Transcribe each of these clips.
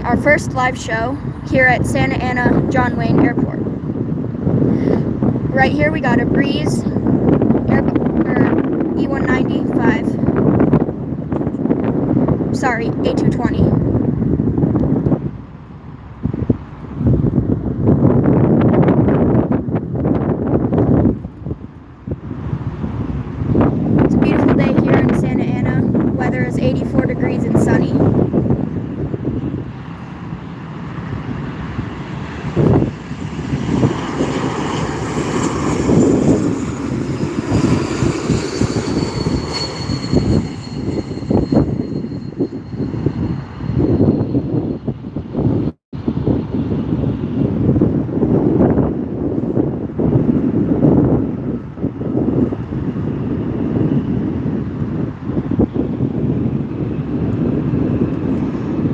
our first live show here at Santa Ana John Wayne Airport. Right here we got a Breeze E195, sorry, A220. It's a beautiful day here in Santa Ana. Weather is 84 degrees and sunny.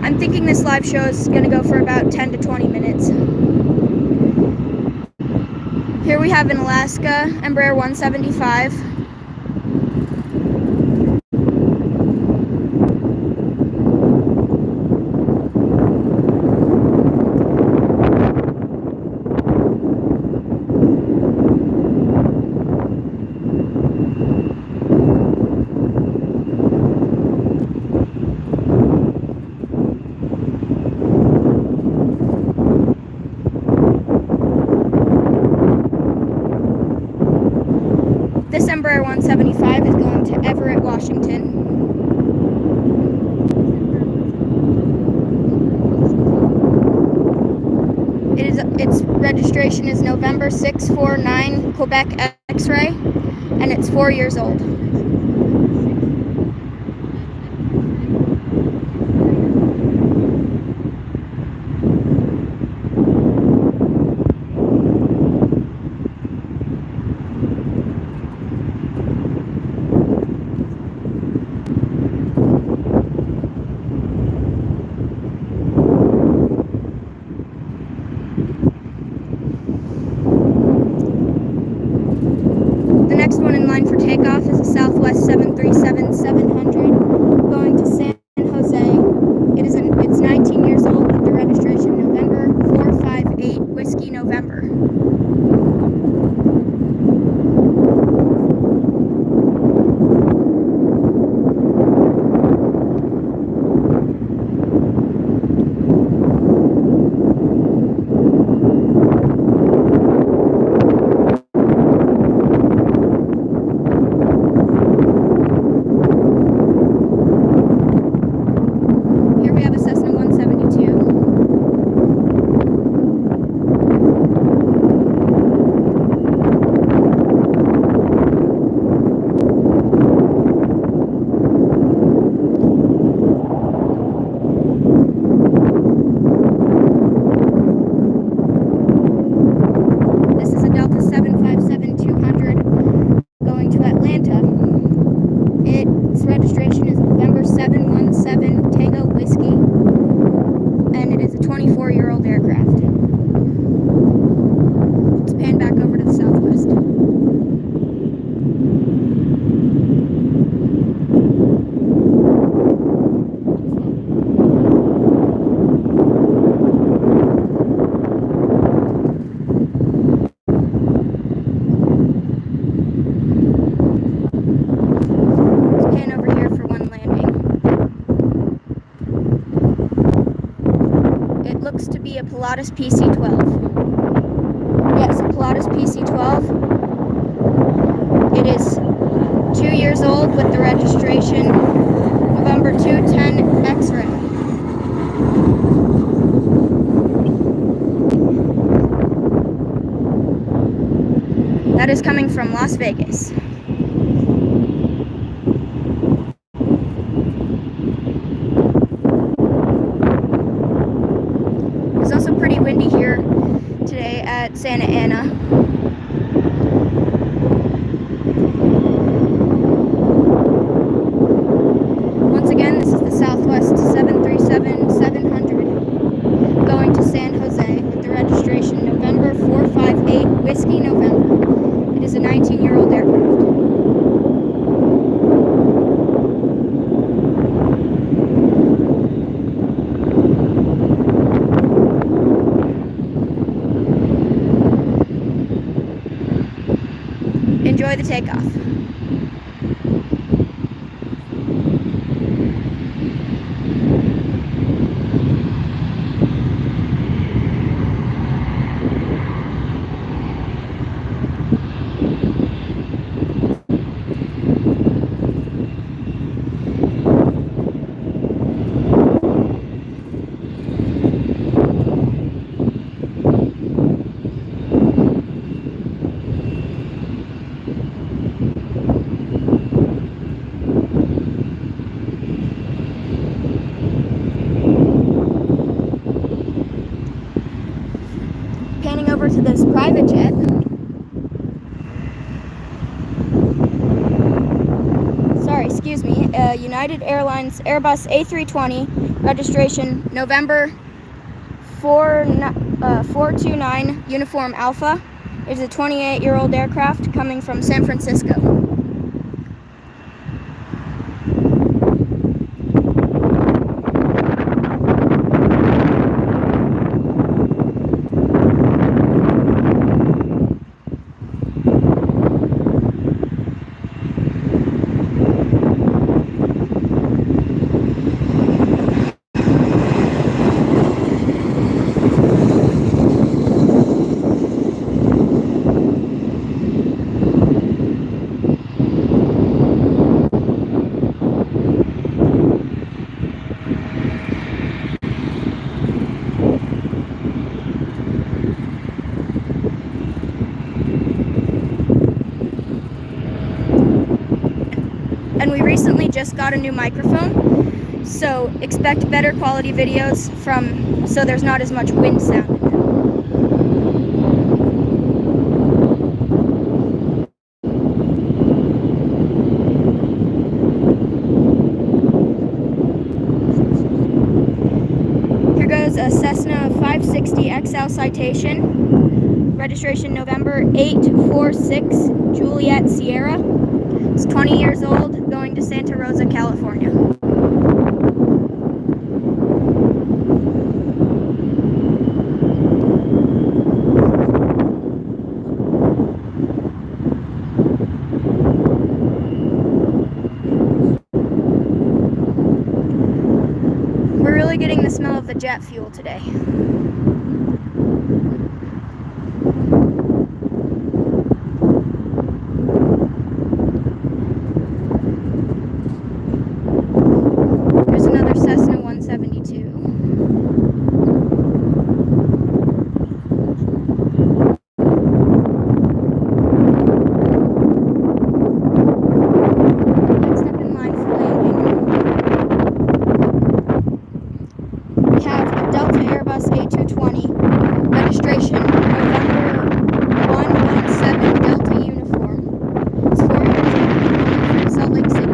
I'm thinking this live show is going to go for about 10 to 20 minutes. Here we have an Alaska Embraer 175. This Embraer 175 is going to Everett, Washington. Its registration is November 649 Quebec X-ray, and it's 4 years old. The next one in line for takeoff is a Southwest 737-700 going to San Jose. It's 19 years old with the registration November 458 Whiskey November. Its registration is November 717 Tango Whiskey, and it is a 24-year-old aircraft. Let's pan back over to the Southwest. Looks to be a Pilatus PC-12. Yes, a Pilatus PC-12. It is 2 years old with the registration November 210 X-ray. That is coming from Las Vegas. It's also pretty windy here today at Santa Ana. Once again, this is the Southwest 737-700 going to San Jose with the registration November 458 Whiskey November. It is a 19-year-old aircraft. enjoy the takeoff. Panning over to this private jet. Sorry, excuse me. United Airlines Airbus A320, registration November 429, Uniform Alpha. It is a 28-year-old aircraft coming from San Francisco. And we recently just got a new microphone, so expect better quality videos so there's not as much wind sound. Here goes a Cessna 560 XL Citation, registration November 846, Juliet Sierra. It's 20 years old, going to Santa Rosa, California. We're really getting the smell of the jet fuel today. There's another Cessna 172. Next up in line for landing, we have a Delta Airbus A220, registration November 117 Delta Uniform. It's 4 years old, from Salt Lake City.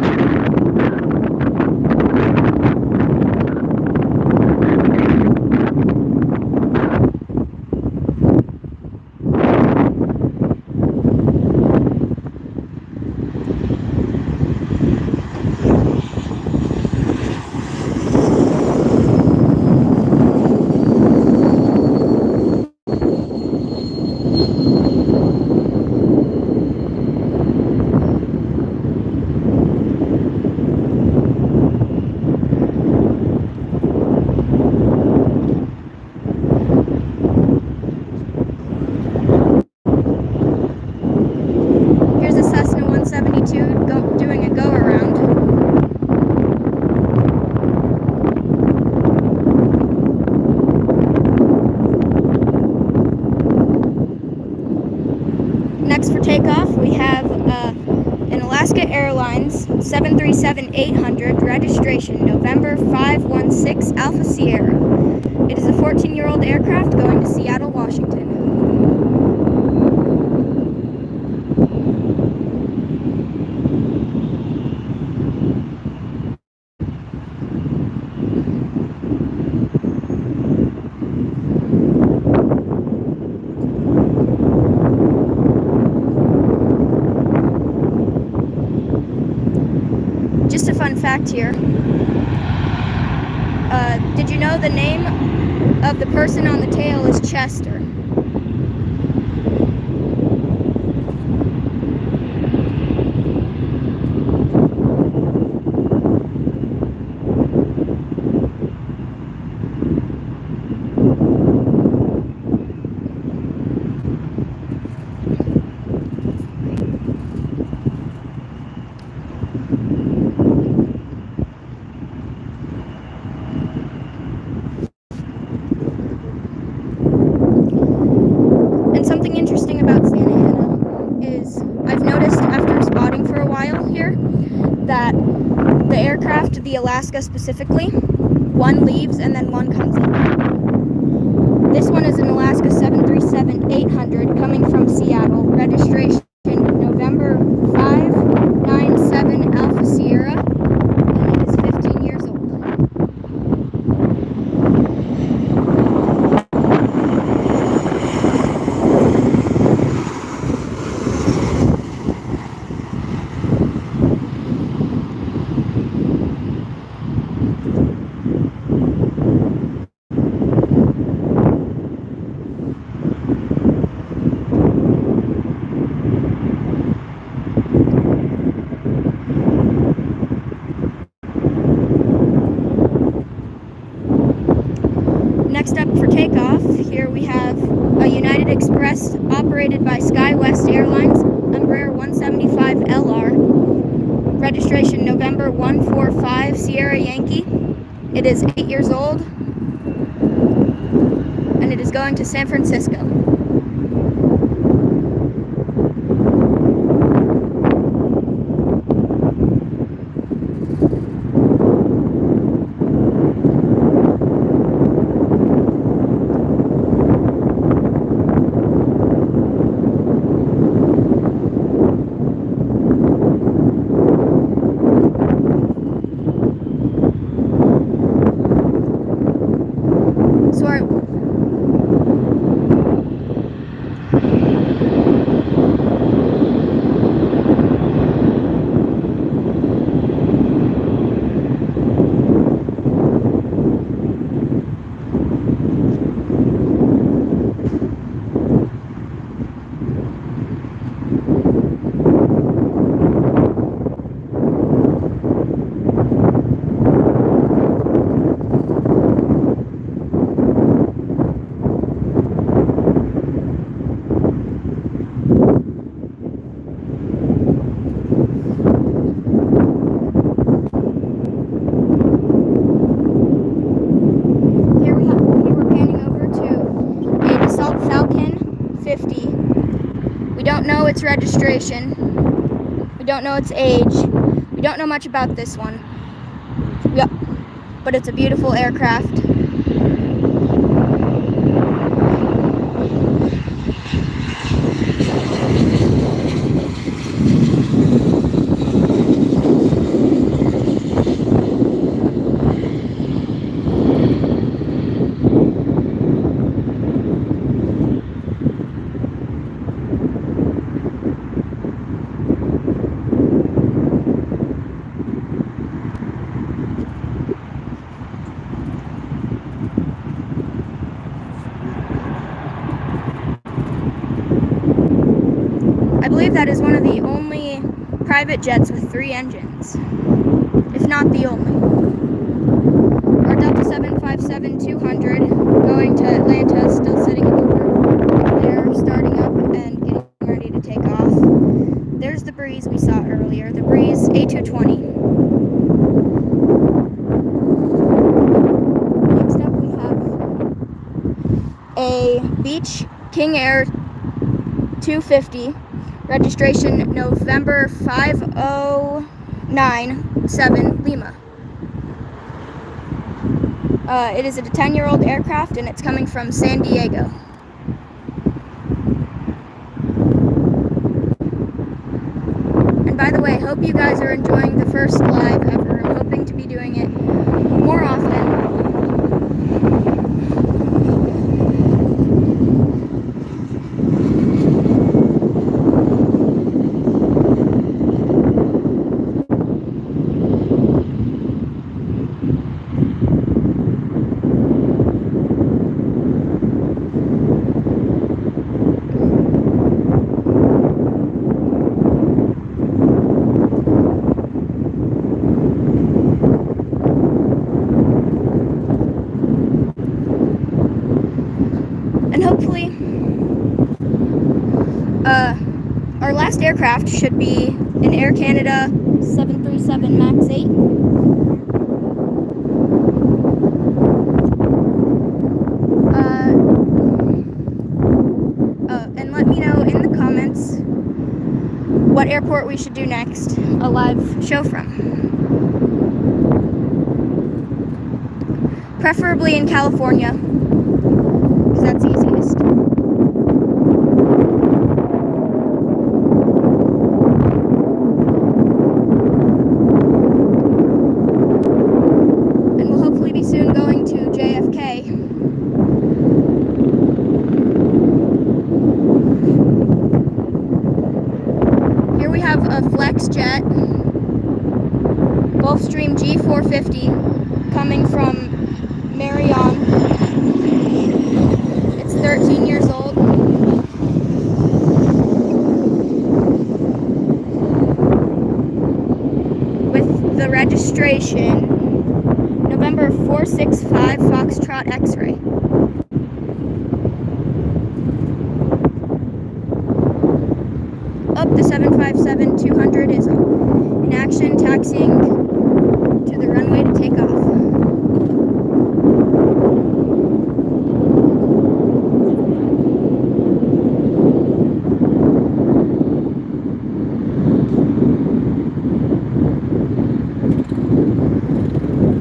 Here's a Cessna 172 doing a go-around. Next for takeoff, we have an Alaska Airlines 737-800, registration November 516 Alpha Sierra. It is a 14-year-old aircraft going to Seattle, Washington. Just a fun fact here. Did you know the name of the person on the tail is Chester? Alaska specifically. One leaves and then one comes in. This one is an Alaska 737-800 coming from Seattle. Registration November 597 Alpha Sierra, and it is 15 years old. Next up for takeoff, here we have a United Express operated by SkyWest Airlines, Embraer 175LR, registration November 145 Sierra Yankee. It is 8 years old, and it is going to San Francisco. We don't know its registration. We don't know its age. We don't know much about this one. Yep. But it's a beautiful aircraft. I believe that is one of the only private jets with 3 engines, if not the only. Our Delta 757-200 going to Atlanta is still sitting over there, starting up and getting ready to take off. There's the Breeze we saw earlier, the Breeze A220. Next up we have a Beech King Air 250. Registration November 5097 Lima. It is a 10-year-old aircraft and it's coming from San Diego. And by the way, hope you guys are enjoying the first live ever. I'm hoping to be doing it more often. And hopefully, our last aircraft should be an Air Canada 737 MAX 8. And let me know in the comments what airport we should do next a live show from. Preferably in California, because that's easiest. And we'll hopefully be soon going to JFK. Here we have a FlexJet Gulfstream G450 coming from Marion. It's 13 years old. With the registration November 465 Foxtrot X-ray. Up the 757-200 is in action, taxiing to the runway to take off.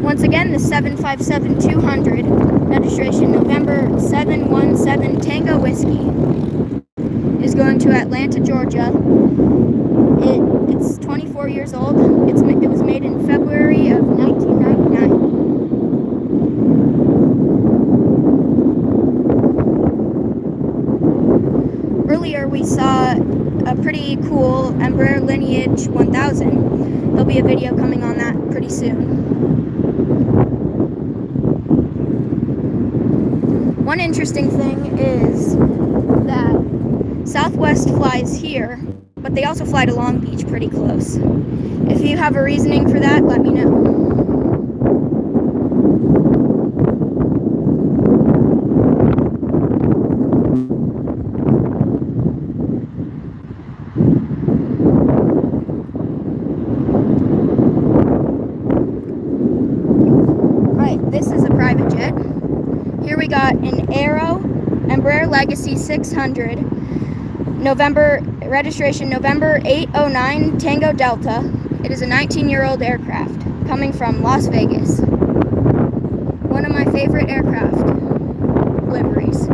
Once again, the 757-200, registration November 717 Tango Whiskey, is going to Atlanta, Georgia. It's 24 years old. It was made in February of 1999. Earlier we saw a pretty cool Embraer Lineage 1000. There'll be a video coming on that pretty soon. One interesting thing is that Southwest flies here, but they also fly to Long Beach pretty close. If you have a reasoning for that, let me know. Alright, this is a private jet. Here we got an Aero Embraer Legacy 600, registration November 809 Tango Delta. It is a 19-year-old aircraft coming from Las Vegas. One of my favorite aircraft liveries.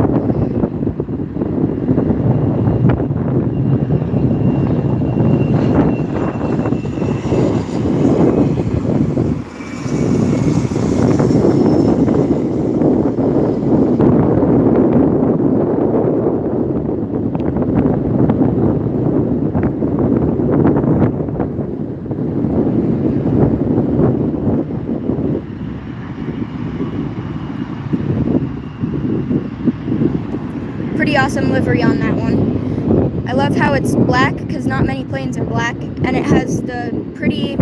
Pretty awesome livery on that one. I love how it's black because not many planes are black, and it has the pretty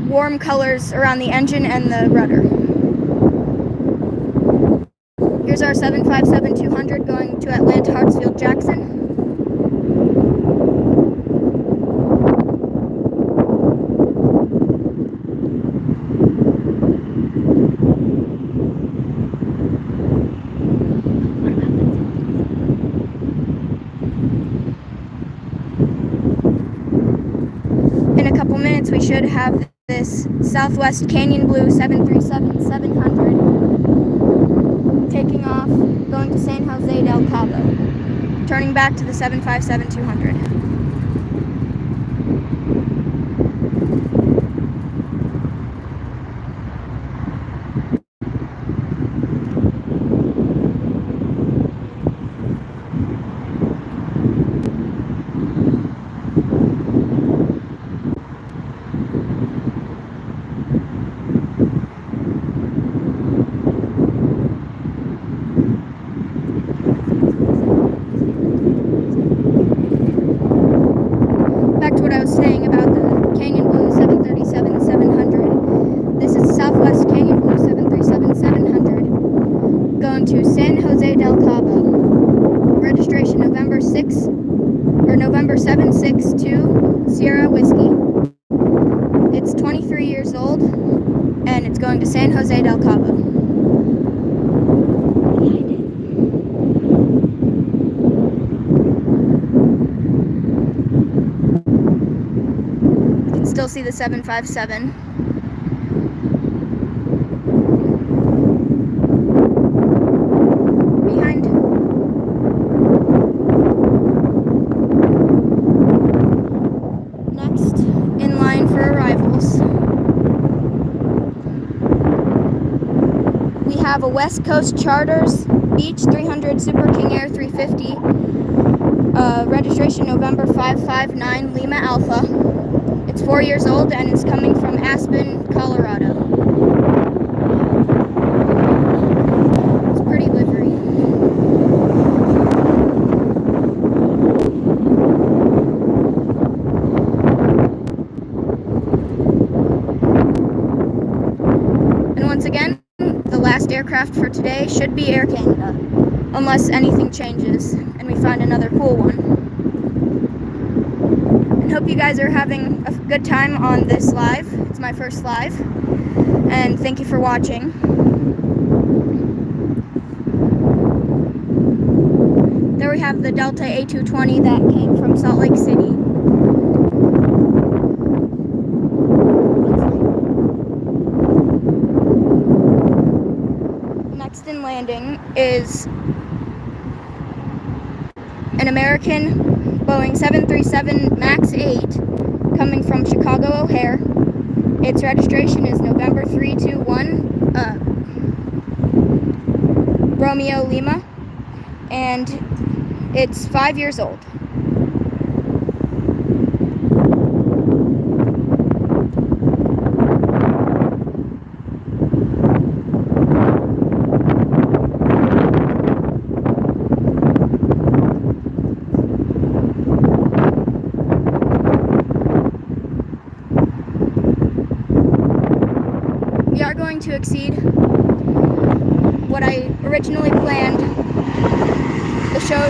warm colors around the engine and the rudder. Here's our 757-200 going to Atlanta, Hartsfield, Jackson. In a couple minutes, we should have this Southwest Canyon Blue 737-700 taking off, going to San Jose del Cabo, turning back to the 757-200. Back to what I was saying about the Canyon Blue 737-700. This is Southwest Canyon Blue 737-700 going to San Jose del Cabo. Registration November 762 Sierra Whiskey. It's 23 years old and it's going to San Jose del Cabo. Still see the 757. West Coast Charters, Beech 300 Super King Air 350, registration November 559 Lima Alpha. It's 4 years old and is coming from Aspen, Colorado. It's pretty livery. And once again, the last aircraft for today should be Air Canada, unless anything changes and we find another cool one. And hope you guys are having a good time on this live. It's my first live, and thank you for watching. There we have the Delta A220 that came from Salt Lake City. Next in landing is an American Boeing 737 MAX 8 coming from Chicago O'Hare. Its registration is November 321 Romeo Lima, and it's 5 years old. We are going to exceed what I originally planned. The show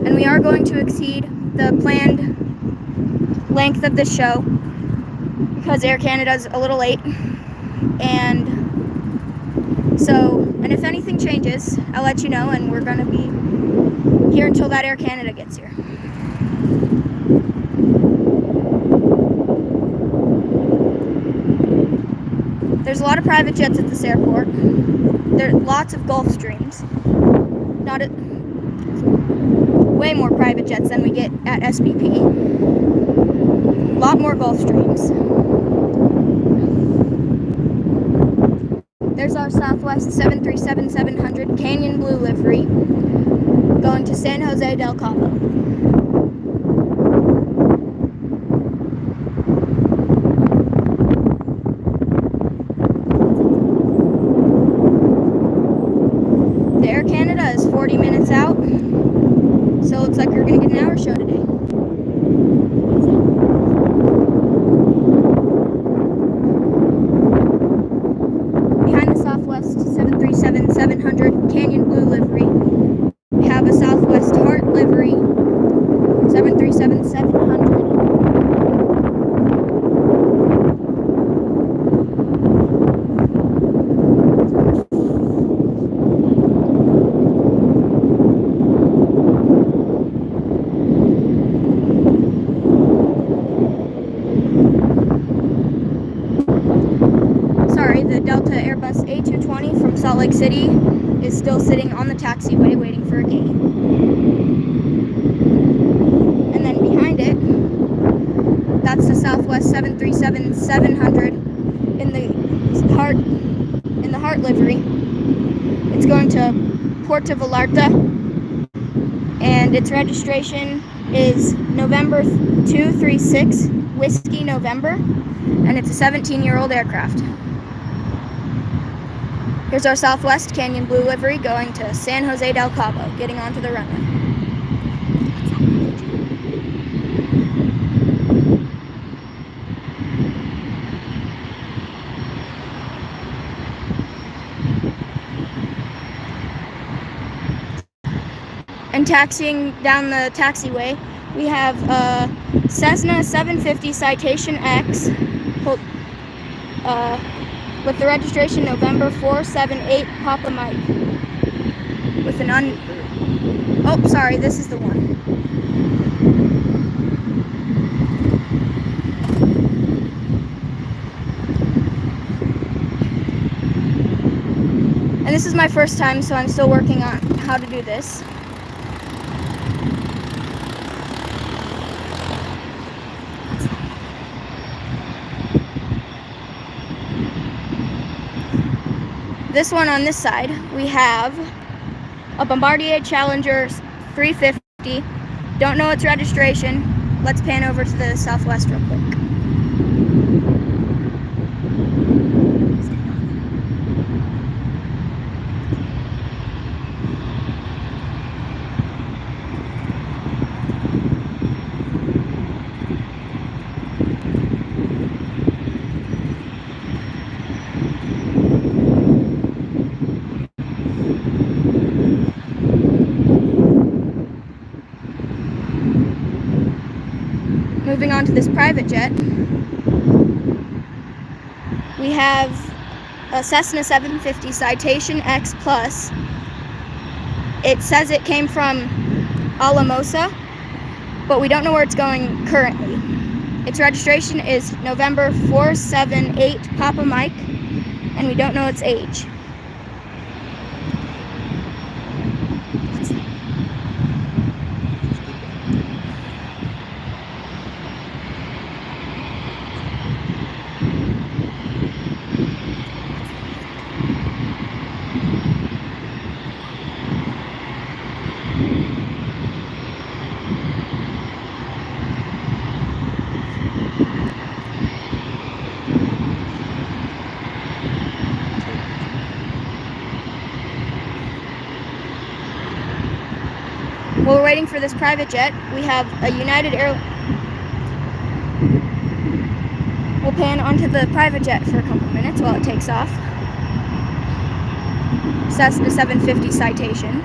and we are going to exceed the planned length of the show because Air Canada's a little late, and if anything changes, I'll let you know, and we're going to be here until that Air Canada gets here. There's a lot of private jets at this airport. There are lots of Gulfstreams. Way more private jets than we get at SPP. A lot more Gulfstreams. There's our Southwest 737-700 Canyon Blue livery going to San Jose del Cabo. The Air Canada is 40 minutes out, so it looks like we're going to get an hour show today. Behind the Southwest 737-700 Canyon Blue livery, we have a Southwest Heart livery 737-700. The Delta Airbus A220 from Salt Lake City is still sitting on the taxiway waiting for a gate. And then behind it, that's the Southwest 737-700 in the Heart livery. It's going to Puerto Vallarta, and its registration is November 236 Whiskey November, and it's a 17-year-old aircraft. Here's our Southwest Canyon Blue livery going to San Jose del Cabo, getting onto the runway. And taxiing down the taxiway, we have a Cessna 750 Citation X, with the registration November 478 Papa Mike. With an oh, sorry, this is the one. And this is my first time, so I'm still working on how to do this. this one on this side, we have a Bombardier Challenger 350. Don't know its registration. Let's pan over to the Southwest real quick. Moving on to this private jet, we have a Cessna 750 Citation X Plus. It says it came from Alamosa, but we don't know where it's going currently. Its registration is November 478 Papa Mike, and we don't know its age. While we're waiting for this private jet, we have a United Airlines. We'll pan onto the private jet for a couple minutes while it takes off. Cessna 750 Citation.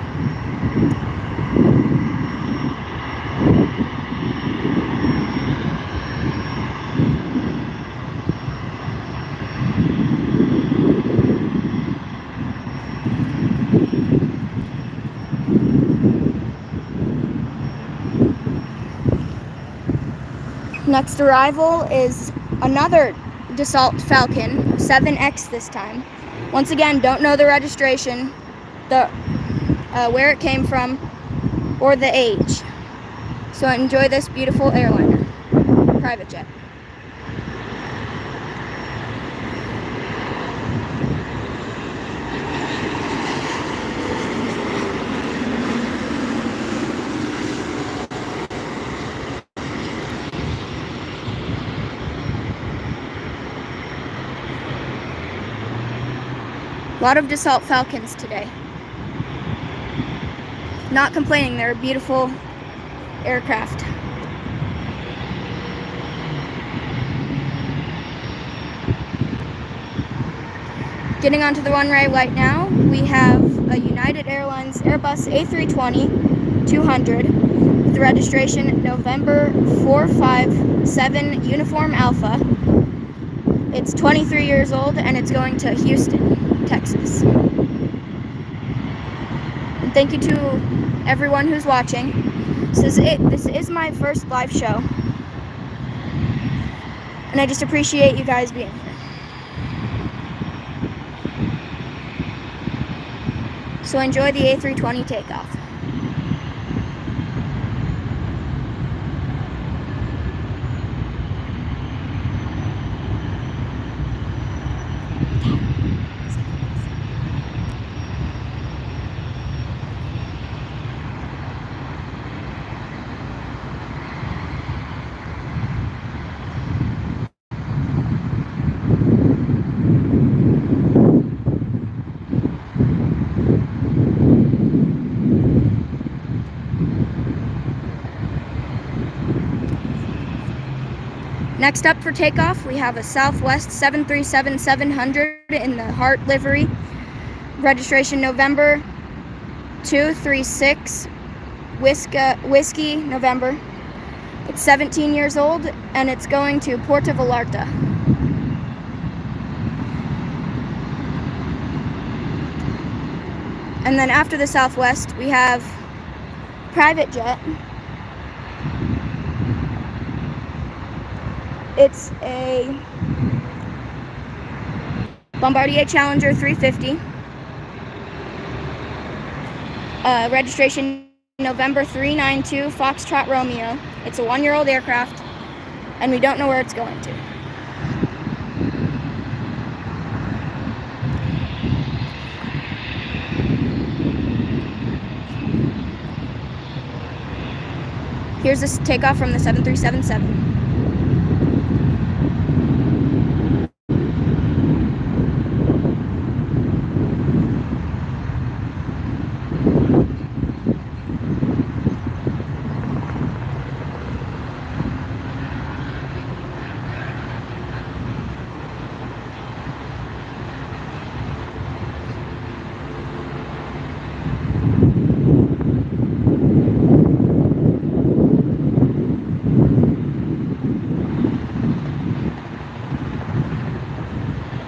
Next arrival is another Dassault Falcon 7X this time. Once again, don't know the registration, where it came from, or the age. So enjoy this beautiful airliner, private jet. A lot of Dassault Falcons today. Not complaining, they're a beautiful aircraft. Getting onto the runway right now, we have a United Airlines Airbus A320-200 with the registration November 457 Uniform Alpha. It's 23 years old and it's going to Houston, Texas. And thank you to everyone who's watching. This is my first live show, and I just appreciate you guys being here. So enjoy the A320 takeoff. Next up for takeoff, we have a Southwest 737-700 in the Heart livery. Registration November 236 Whiskey November. It's 17 years old and it's going to Puerto Vallarta. And then after the Southwest, we have private jet. It's a Bombardier Challenger 350. Registration November 392 Foxtrot Romeo. It's a 1-year-old aircraft, and we don't know where it's going to. Here's this takeoff from the 7377.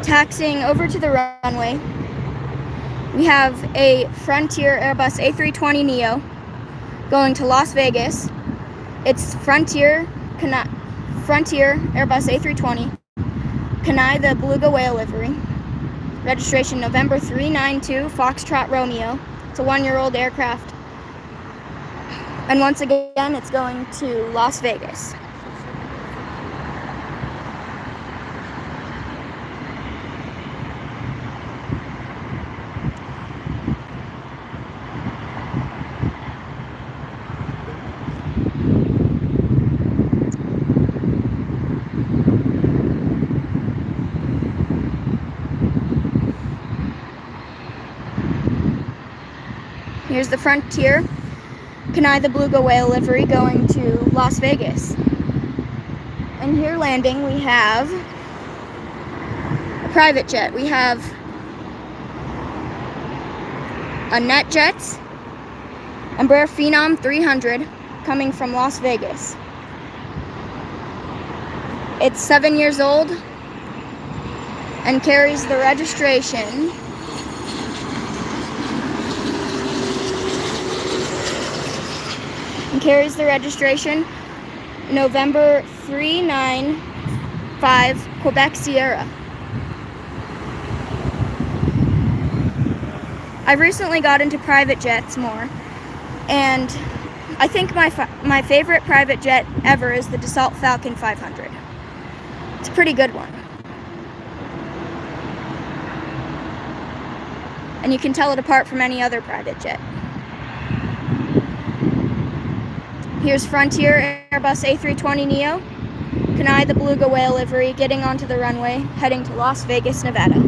Taxiing over to the runway, we have a Frontier Airbus A320neo going to Las Vegas. It's Frontier Airbus A320, Kenai the Beluga Whale livery. Registration November 392 Foxtrot Romeo. It's a 1-year-old aircraft. And once again, it's going to Las Vegas. Here's the Frontier Kenai the Beluga Whale livery going to Las Vegas. And here landing, we have a private jet. We have a NetJets Embraer Phenom 300 coming from Las Vegas. It's 7 years old and carries the registration November 395 Quebec Sierra. I've recently got into private jets more, and I think my favorite private jet ever is the Dassault Falcon 500. It's a pretty good one. And you can tell it apart from any other private jet. Here's Frontier Airbus A320neo, Kenai the Beluga Whale livery, getting onto the runway, heading to Las Vegas, Nevada.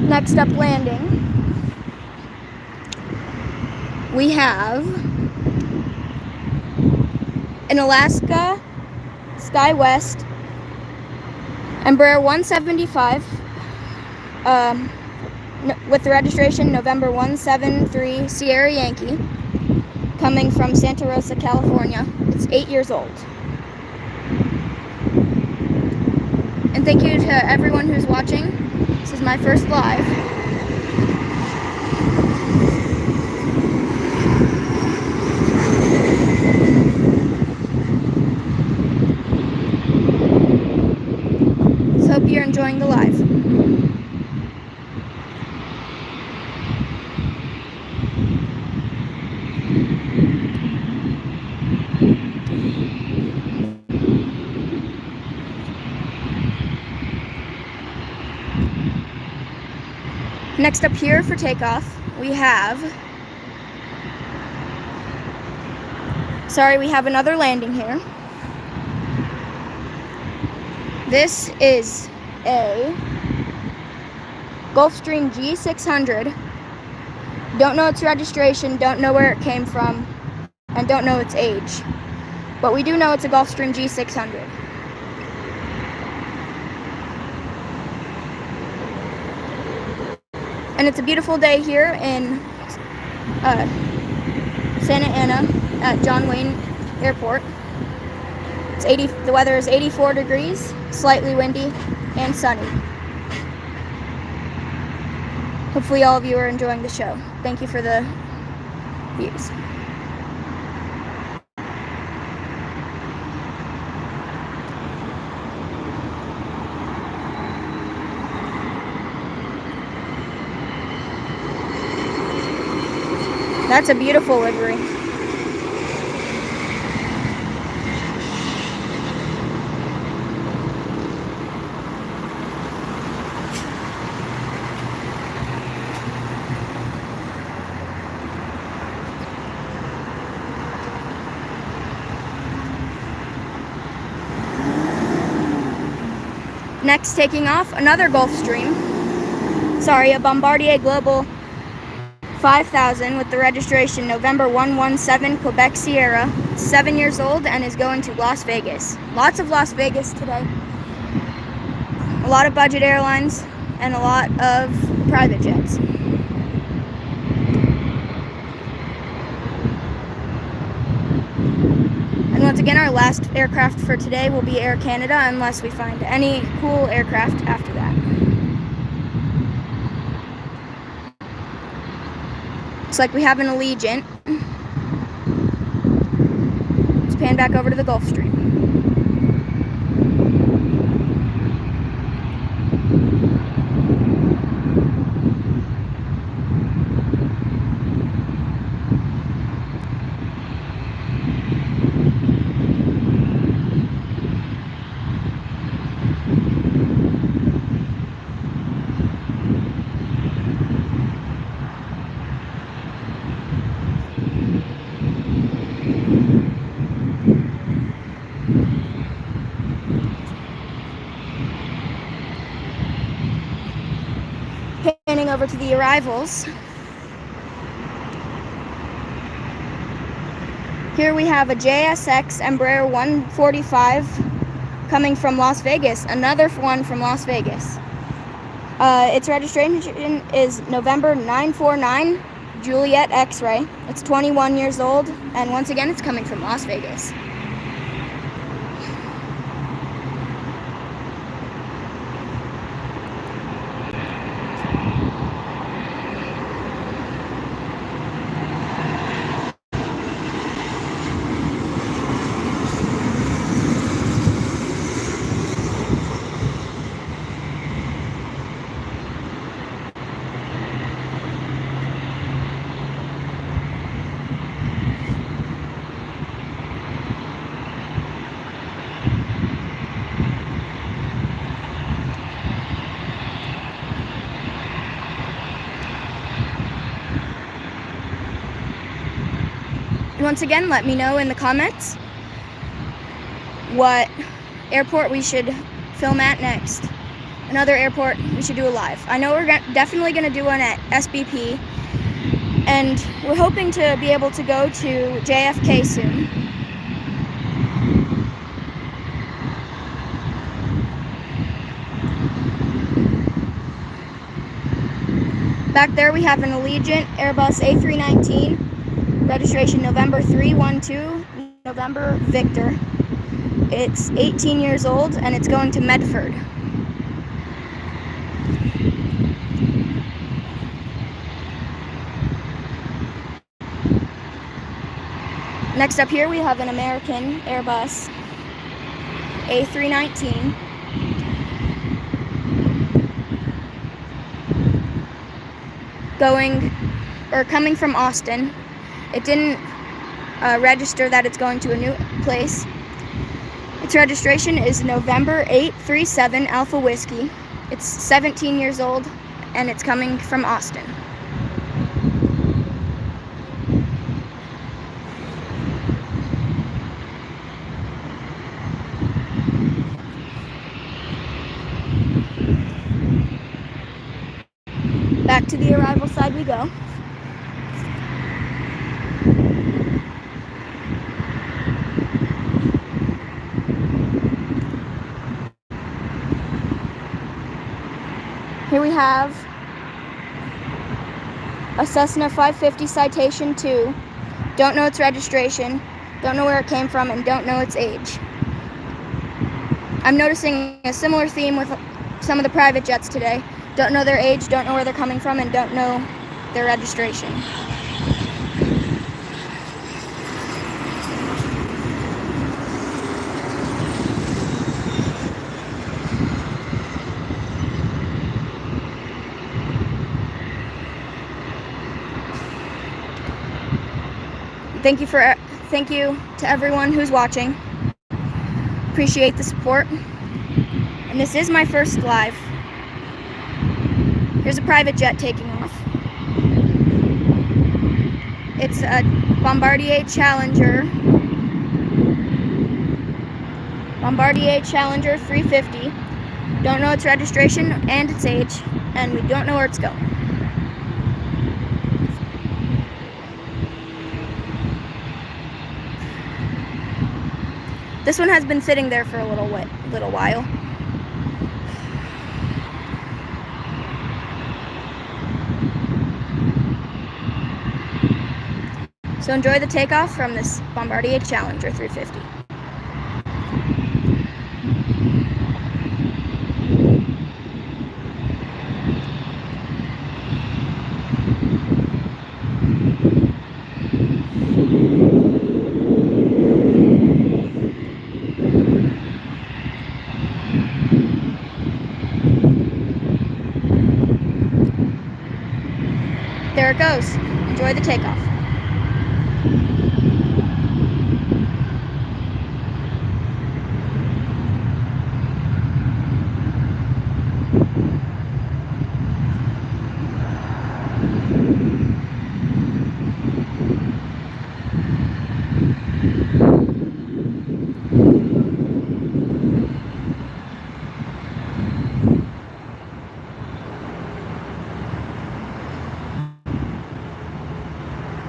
Next up landing, we have an Alaska SkyWest Embraer 175 with the registration November 173 Sierra Yankee coming from Santa Rosa, California. It's 8 years old. And thank you to everyone who's watching. This is my first live. So hope you're enjoying the live. Next up here for takeoff, we have another landing here. This is a Gulfstream G600. Don't know its registration, don't know where it came from, and don't know its age. But we do know it's a Gulfstream G600. And it's a beautiful day here in Santa Ana at John Wayne Airport. The weather is 84 degrees, slightly windy, and sunny. Hopefully all of you are enjoying the show. Thank you for the views. That's a beautiful livery. Next, taking off, another Gulfstream. A Bombardier Global 5000 with the registration November 117 Quebec Sierra. 7 years old and is going to Las Vegas. Lots of Las Vegas today. A lot of budget airlines and a lot of private jets. And once again, our last aircraft for today will be Air Canada unless we find any cool aircraft after that. Looks like we have an Allegiant. Let's pan back over to the Gulfstream. Panning over to the arrivals. Here we have a JSX Embraer 145 coming from Las Vegas, another one from Las Vegas. Its registration is November 949 Juliet X-Ray. It's 21 years old, and once again, it's coming from Las Vegas. Once again, let me know in the comments what airport we should film at next. Another airport we should do a live. I know we're definitely going to do one at SBP, and we're hoping to be able to go to JFK soon. Back there we have an Allegiant Airbus A319. Registration November 312, November Victor. It's 18 years old and it's going to Medford. Next up here we have an American Airbus A319. Coming from Austin. It didn't register that it's going to a new place. Its registration is November 837 Alpha Whiskey. It's 17 years old and it's coming from Austin. Back to the arrival side we go. Here we have a Cessna 550 Citation II. Don't know its registration, don't know where it came from, and don't know its age. I'm noticing a similar theme with some of the private jets today. Don't know their age, don't know where they're coming from, and don't know their registration. Thank you to everyone who's watching. Appreciate the support. And this is my first live. Here's a private jet taking off. It's a Bombardier Challenger 350. Don't know its registration and its age, and we don't know where it's going. This one has been sitting there for a little while. So enjoy the takeoff from this Bombardier Challenger 350. There it goes. Enjoy the takeoff.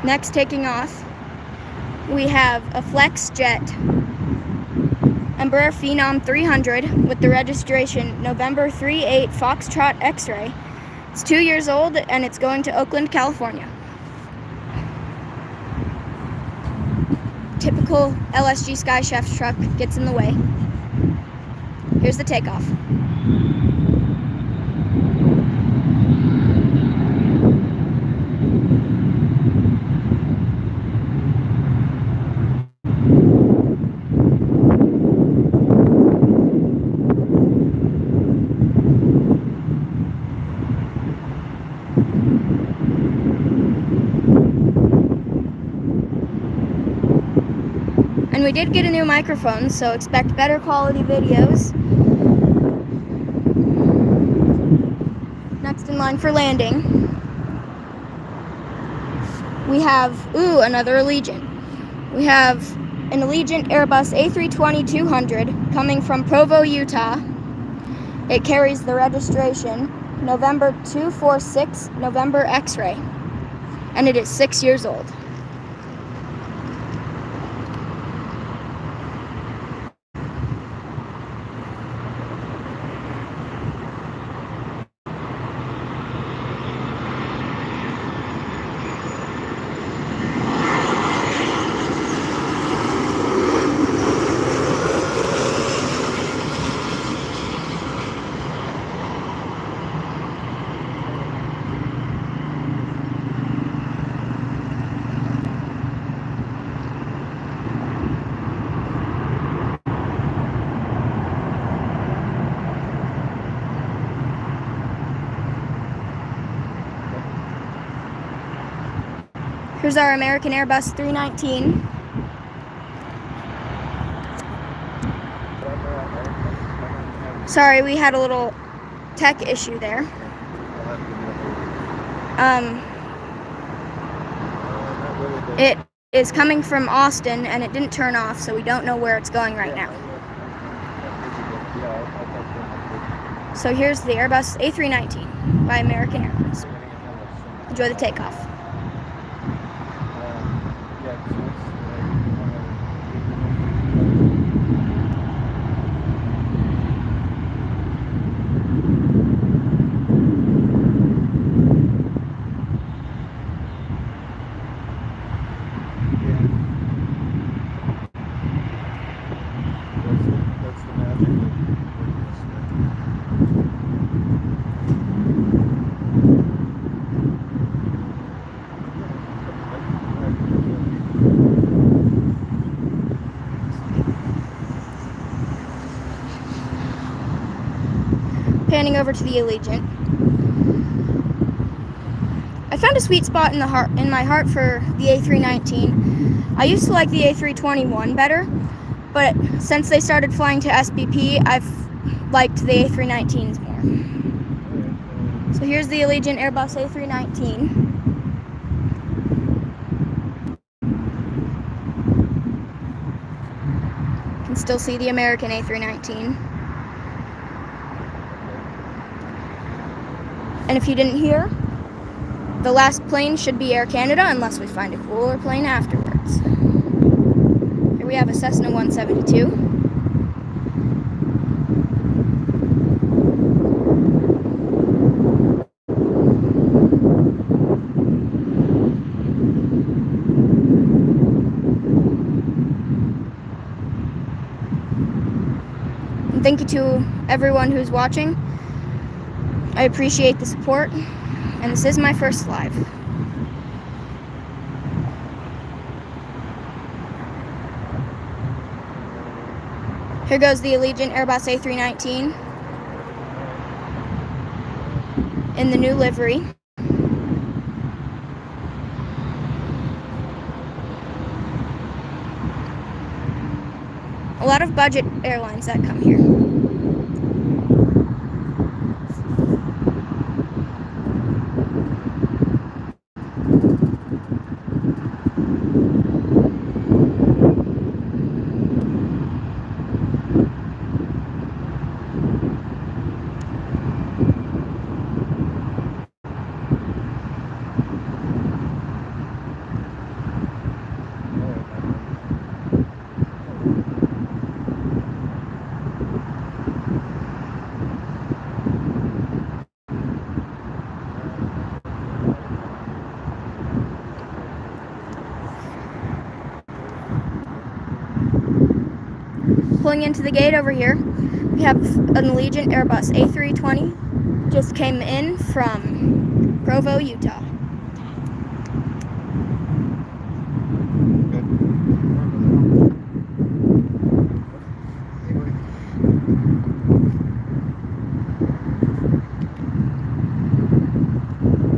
Next, taking off, we have a Flexjet Embraer Phenom 300 with the registration November 38 Foxtrot X-Ray. It's 2 years old and it's going to Oakland, California. Typical LSG Sky Chef's truck gets in the way. Here's the takeoff. And we did get a new microphone, so expect better quality videos. Next in line for landing, we have, another Allegiant. We have an Allegiant Airbus A320-200 coming from Provo, Utah. It carries the registration November 246 November X-Ray, and it is 6 years old. Here's our American Airbus 319. Sorry, we had a little tech issue there. It is coming from Austin and it didn't turn off, so we don't know where it's going right now. So here's the Airbus A319 by American Airlines. Enjoy the takeoff. handing over to the Allegiant. I found a sweet spot in my heart for the A319. I used to like the A321 better, but since they started flying to SBP, I've liked the A319s more. So here's the Allegiant Airbus A319. You can still see the American A319. And if you didn't hear, the last plane should be Air Canada unless we find a cooler plane afterwards. Here we have a Cessna 172. And thank you to everyone who's watching. I appreciate the support, and this is my first live. Here goes the Allegiant Airbus A319 in the new livery. A lot of budget airlines that come here. Pulling into the gate over here, we have an Allegiant Airbus A320, just came in from Provo, Utah.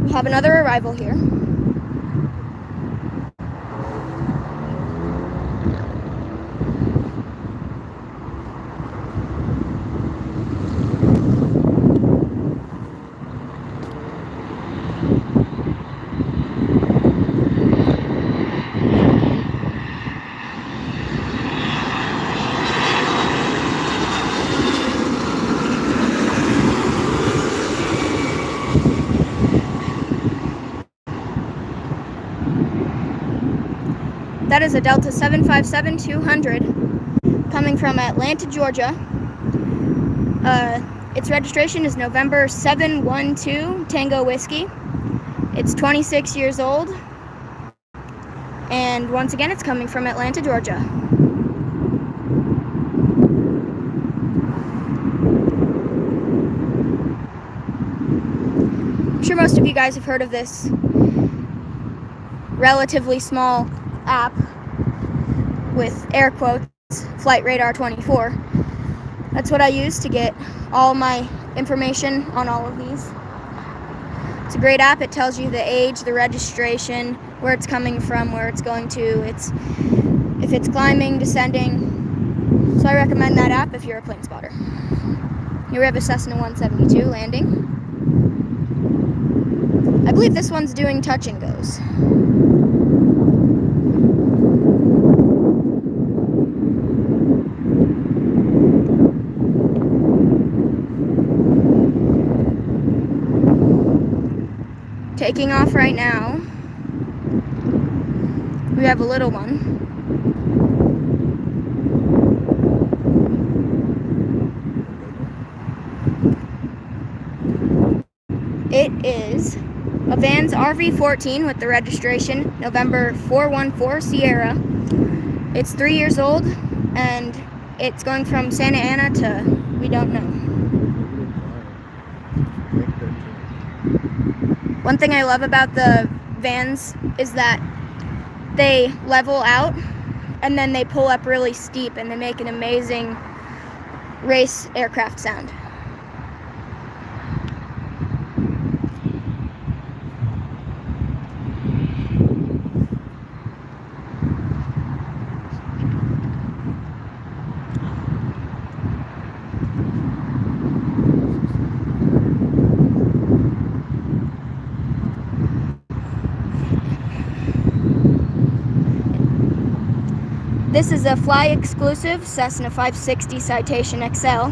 We have another arrival here. That is a Delta 757-200 coming from Atlanta, Georgia. Its registration is November 712 Tango Whiskey. It's 26 years old. And once again, it's coming from Atlanta, Georgia. I'm sure most of you guys have heard of this relatively small app with air quotes, Flight Radar 24. That's what I use to get all my information on all of these. It's a great app. It tells you the age, the registration, where it's coming from, where it's going to, if it's climbing, descending. So I recommend that app if you're a plane spotter. Here we have a Cessna 172 landing. I believe this one's doing touch and goes. Taking off right now. We have a little one. It is a Vans RV14 with the registration November 414 Sierra. It's 3 years old and it's going from Santa Ana to we don't know. One thing I love about the Vans is that they level out and then they pull up really steep and they make an amazing race aircraft sound. This is a fly exclusive Cessna 560 Citation XL.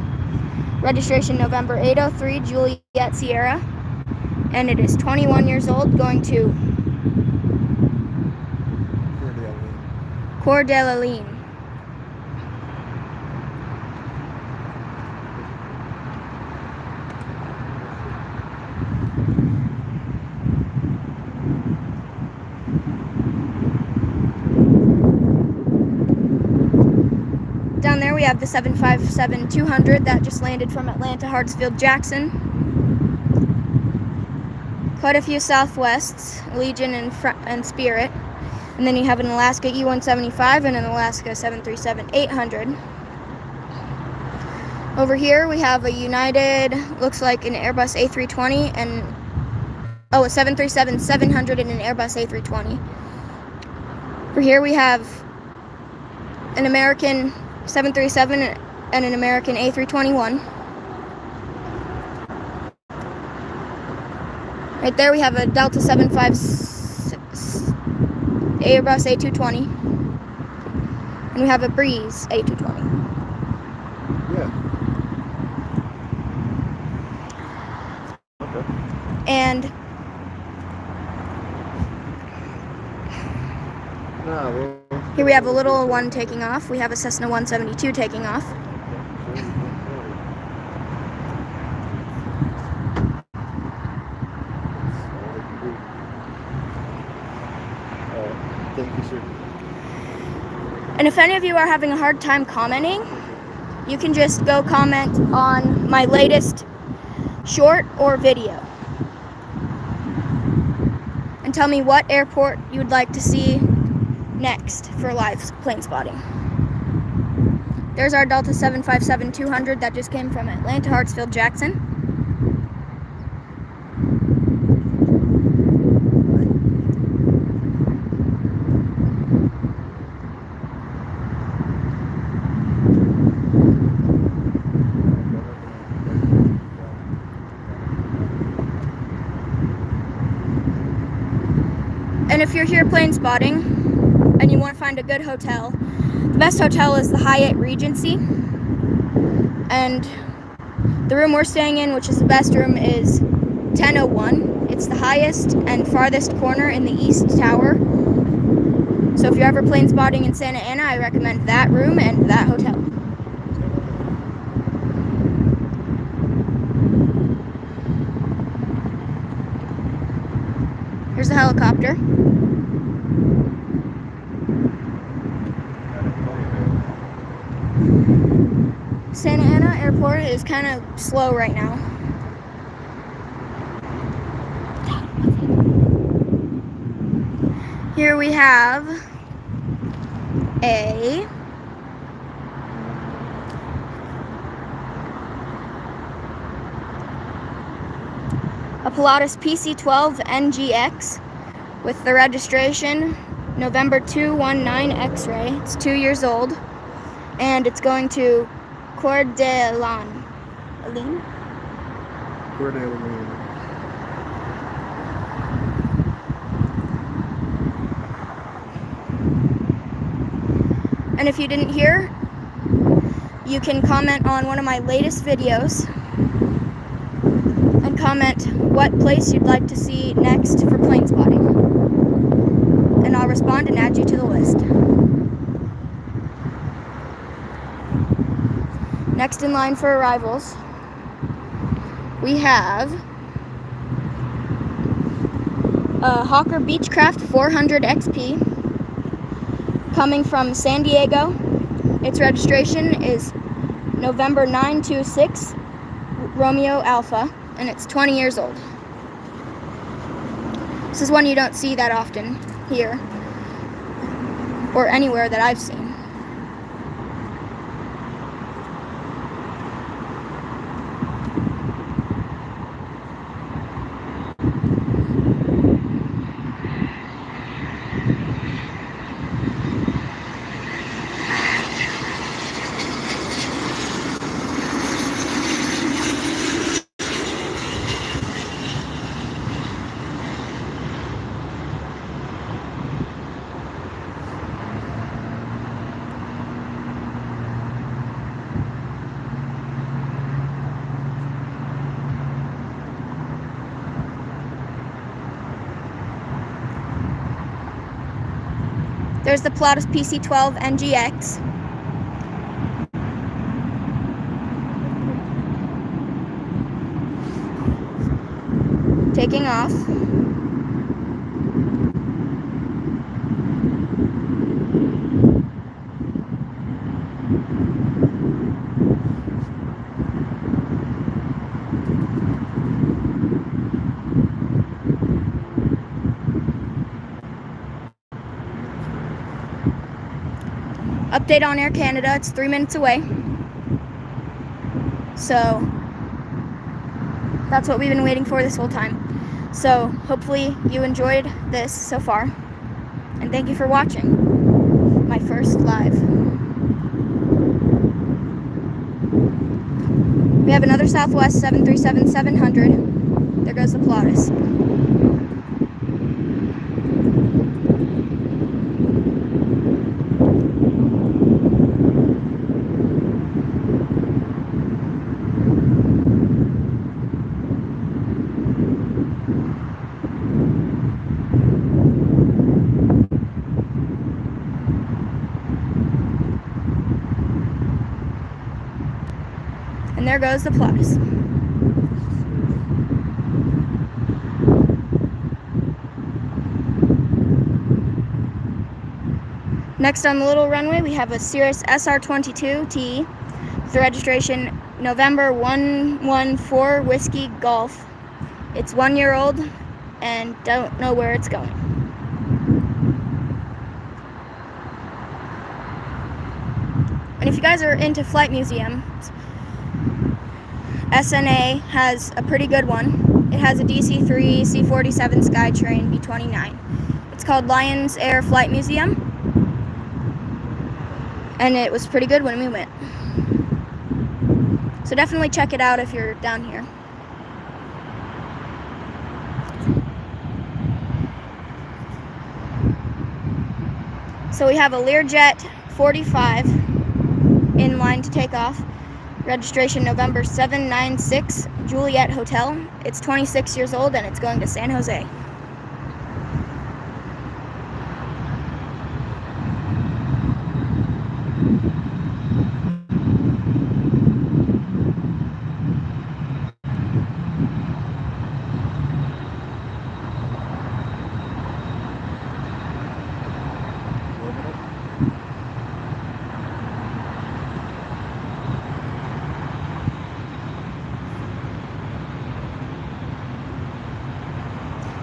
Registration November 803 Juliet Sierra. And it is 21 years old, going to Coeur d'Alene. Down there we have the 757-200 that just landed from Atlanta Hartsfield Jackson. Quite a few Southwests, Legion and Spirit. And then you have an Alaska E-175 and an Alaska 737-800. Over here we have a United, looks like an Airbus A320 and a 737-700 and an Airbus A320. Over here we have an American 737 and an American A321. Right there we have a Delta 756 Airbus A220. And we have a Breeze A220. Yeah. Okay. And here we have a little one taking off. We have a Cessna 172 taking off. Thank you, sir. And if any of you are having a hard time commenting, you can just go comment on my latest short or video and tell me what airport you would like to see next for live plane spotting. There's our Delta 757-200 that just came from Atlanta Hartsfield Jackson. And if you're here plane spotting and you want to find a good hotel, the best hotel is the Hyatt Regency. And the room we're staying in, which is the best room, is 1001. It's the highest and farthest corner in the East Tower. So if you're ever plane spotting in Santa Ana, I recommend that room and that hotel. Here's the helicopter. Santa Ana Airport is kind of slow right now. Here we have a Pilatus PC-12 NGX with the registration November 219 X-ray. It's 2 years old, and it's going to Coeur d'Alene. Coeur d'Alene. And if you didn't hear, you can comment on one of my latest videos and comment what place you'd like to see next for plane spotting. And I'll respond and add you to the list. Next in line for arrivals, we have a Hawker Beechcraft 400 XP coming from San Diego. Its registration is November 926 Romeo Alpha, and it's 20 years old. This is one you don't see that often here or anywhere that I've seen. There's the Pilatus PC-12 NGX. Taking off. Update on Air Canada, it's 3 minutes away. So that's what we've been waiting for this whole time. So hopefully you enjoyed this so far. And thank you for watching my first live. We have another Southwest 737-700. There goes the Pilatus. And there goes the Pilatus. Next on the little runway, we have a Cirrus SR-22T with the registration November 114 Whiskey Golf. It's 1 year old and don't know where it's going. And if you guys are into flight museums, SNA has a pretty good one. It has a DC-3 C-47 Skytrain B-29. It's called Lions Air Flight Museum, and it was pretty good when we went. So definitely check it out if you're down here. So we have a Learjet 45 in line to take off. Registration November 796 Juliet Hotel. It's 26 years old and it's going to San Jose.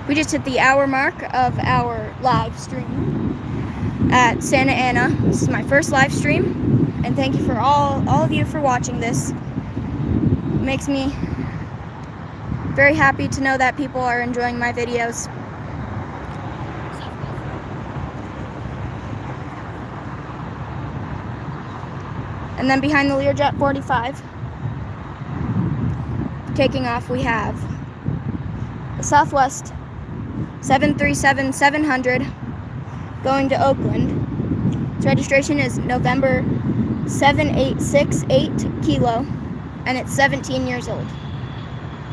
We just hit the hour mark of our live stream at Santa Ana. This is my first live stream, and thank you for all of you for watching this. It makes me very happy to know that people are enjoying my videos. And then behind the Learjet 45, taking off, we have the Southwest 737-700 going to Oakland. Its registration is November 7868 Kilo, and it's 17 years old,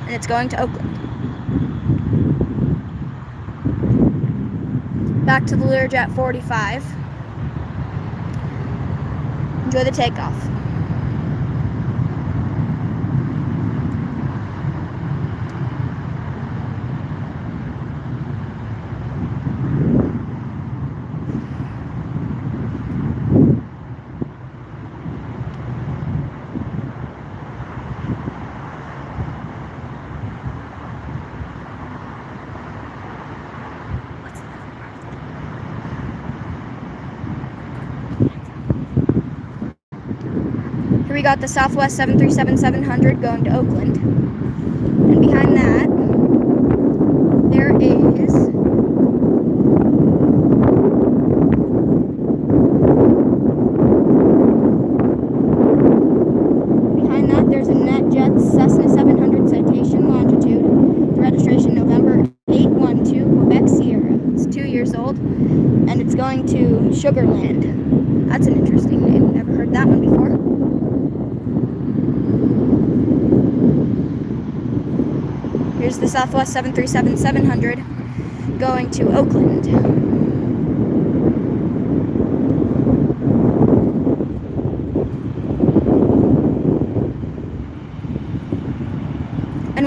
and it's going to Oakland. Back to the Learjet 45. Enjoy the takeoff. Here we got the Southwest 737-700 going to Oakland. And behind that, there is there's a NetJets Cessna 700 Citation Longitude. The registration November 812 Quebec Sierra. It's 2 years old, and it's going to Sugarland. That's an interesting name. Never heard that one before. Here's the Southwest 737-700 going to Oakland.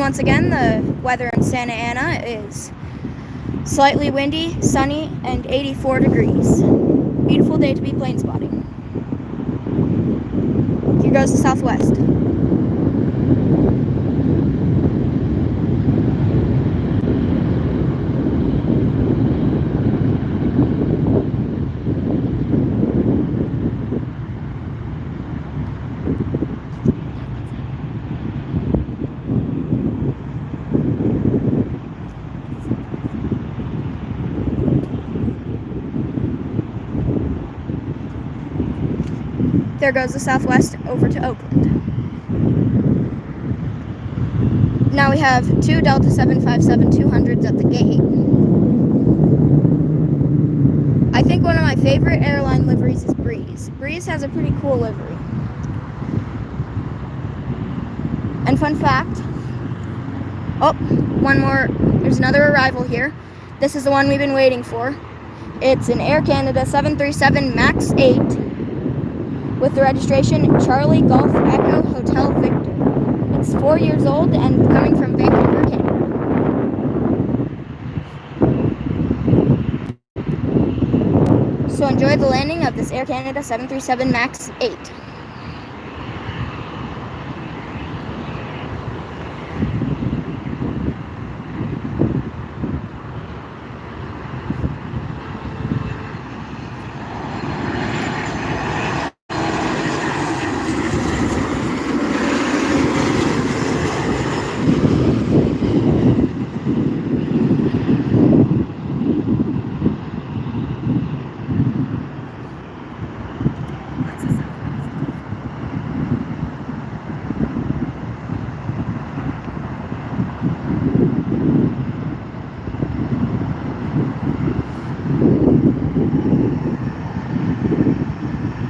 once again, the weather in Santa Ana is slightly windy, sunny, and 84 degrees. Beautiful day to be plane spotting. Here goes the Southwest. There goes the Southwest over to Oakland. Now we have two Delta 757-200s at the gate. I think one of my favorite airline liveries is Breeze. Breeze has a pretty cool livery. And fun fact, one more, there's another arrival here. This is the one we've been waiting for. It's an Air Canada 737 MAX 8 with the registration Charlie Golf Echo Hotel Victor. It's 4 years old and coming from Vancouver, Canada. So enjoy the landing of this Air Canada 737 MAX 8.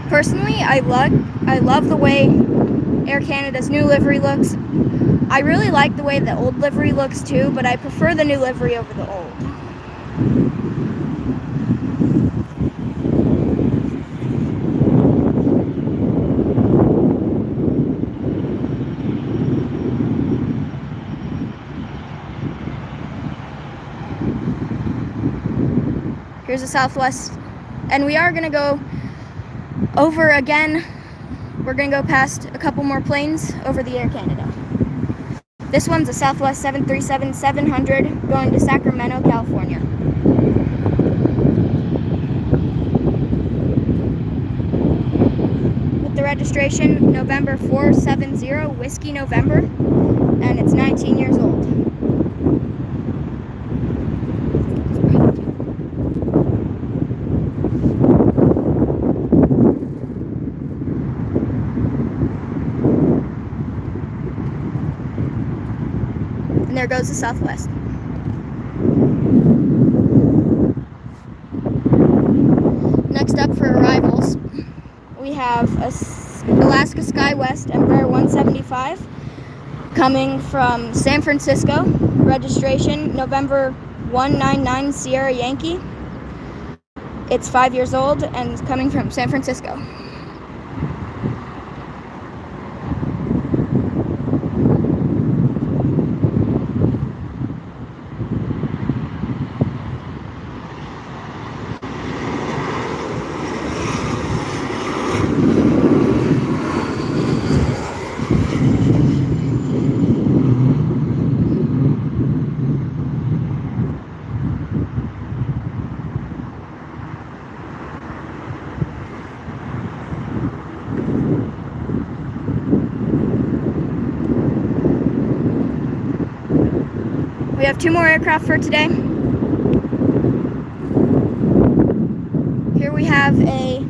Personally, I love the way Air Canada's new livery looks. I really like the way the old livery looks too, but I prefer the new livery over the old. Here's the Southwest, and we are going to go over again. We're going to go past a couple more planes over the Air Canada. This one's a Southwest 737-700 going to Sacramento, California. With the registration November 470 Whiskey November, and it's 19 years old. And there goes the Southwest. Next up for arrivals, we have Alaska SkyWest Embraer 175 coming from San Francisco, registration November 199 Sierra Yankee. It's 5 years old and coming from San Francisco. We have two more aircraft for today. Here we have a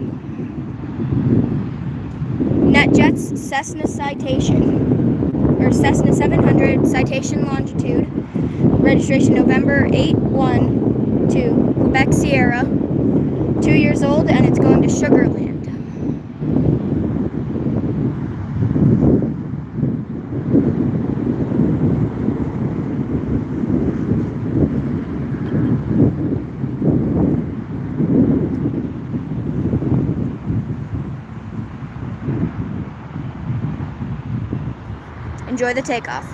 NetJets Cessna Citation, or Cessna 700 Citation Longitude, registration November 8-1 to Quebec Sierra, 2 years old, and it's going to Sugar Land. Enjoy the takeoff.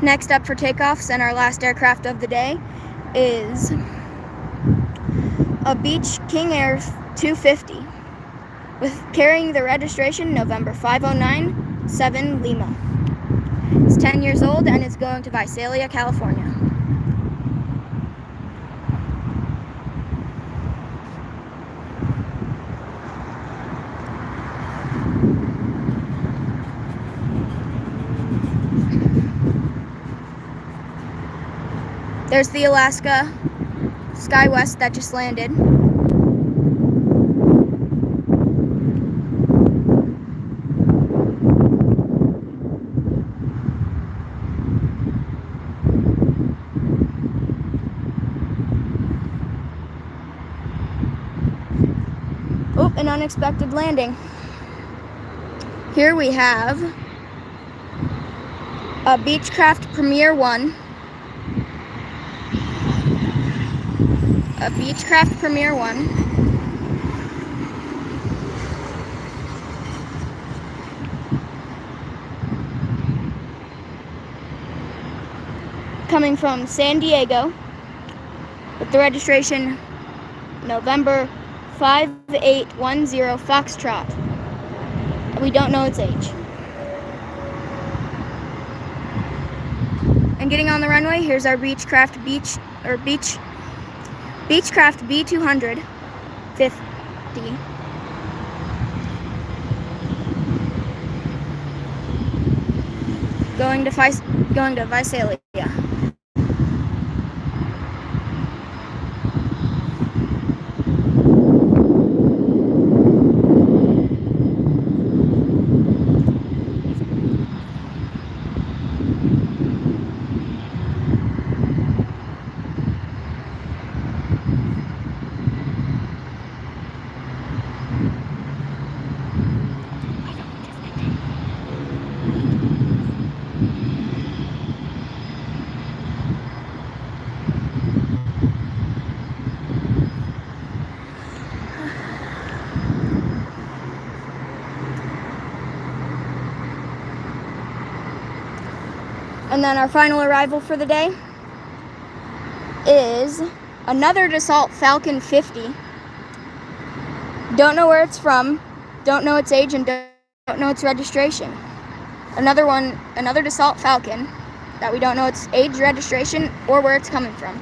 Next up for takeoffs and our last aircraft of the day is a Beech King Air 250 with carrying the registration November 509 7 Lima. It's 10 years old and is going to Visalia, California. There's the Alaska SkyWest that just landed. Oh, an unexpected landing. Here we have a Beechcraft Premier 1. A Beechcraft Premier 1. Coming from San Diego with the registration November 5810 Foxtrot. We don't know its age. And getting on the runway, here's our Beechcraft B200 50. Going to Visalia. And then our final arrival for the day is another Dassault Falcon 50. Don't know where it's from, don't know its age, and don't know its registration. Another Dassault Falcon that we don't know its age, registration, or where it's coming from.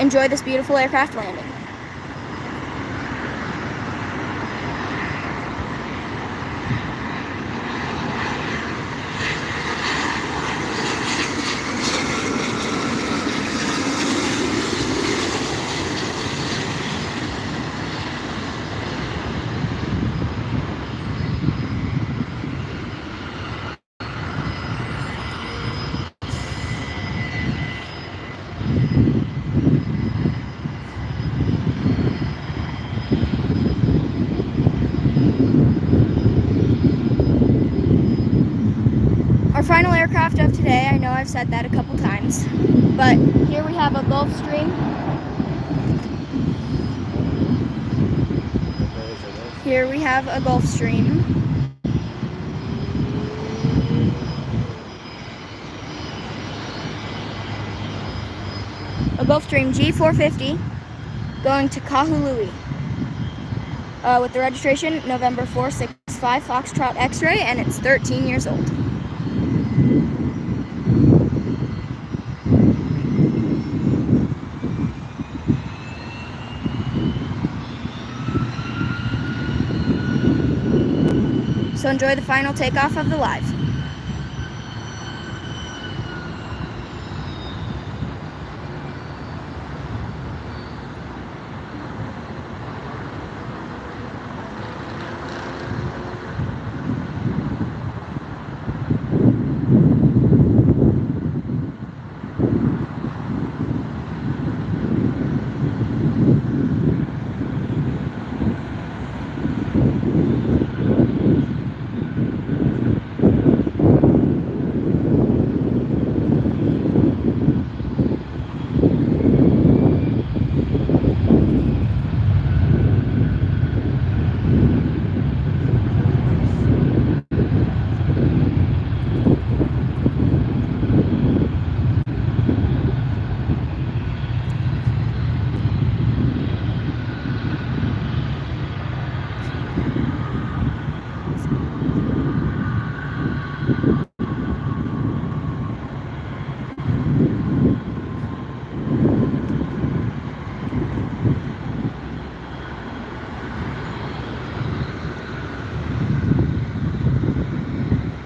Enjoy this beautiful aircraft landing. Our final aircraft of today, I know I've said that a couple times, but here we have a Gulfstream. Here we have a Gulfstream. A Gulfstream G450 going to Kahului with the registration November 465 Foxtrot X-Ray, and it's 13 years old. So enjoy the final takeoff of the live.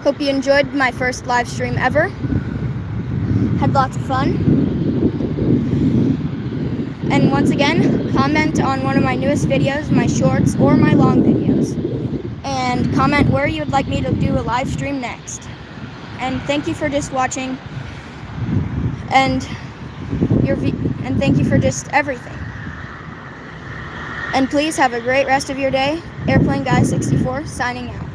Hope you enjoyed my first live stream ever. Had lots of fun. And once again, comment on one of my newest videos, my shorts or my long videos. And comment where you would like me to do a live stream next. And thank you for just watching. And thank you for just everything. And please have a great rest of your day. Airplane Guy 64 signing out.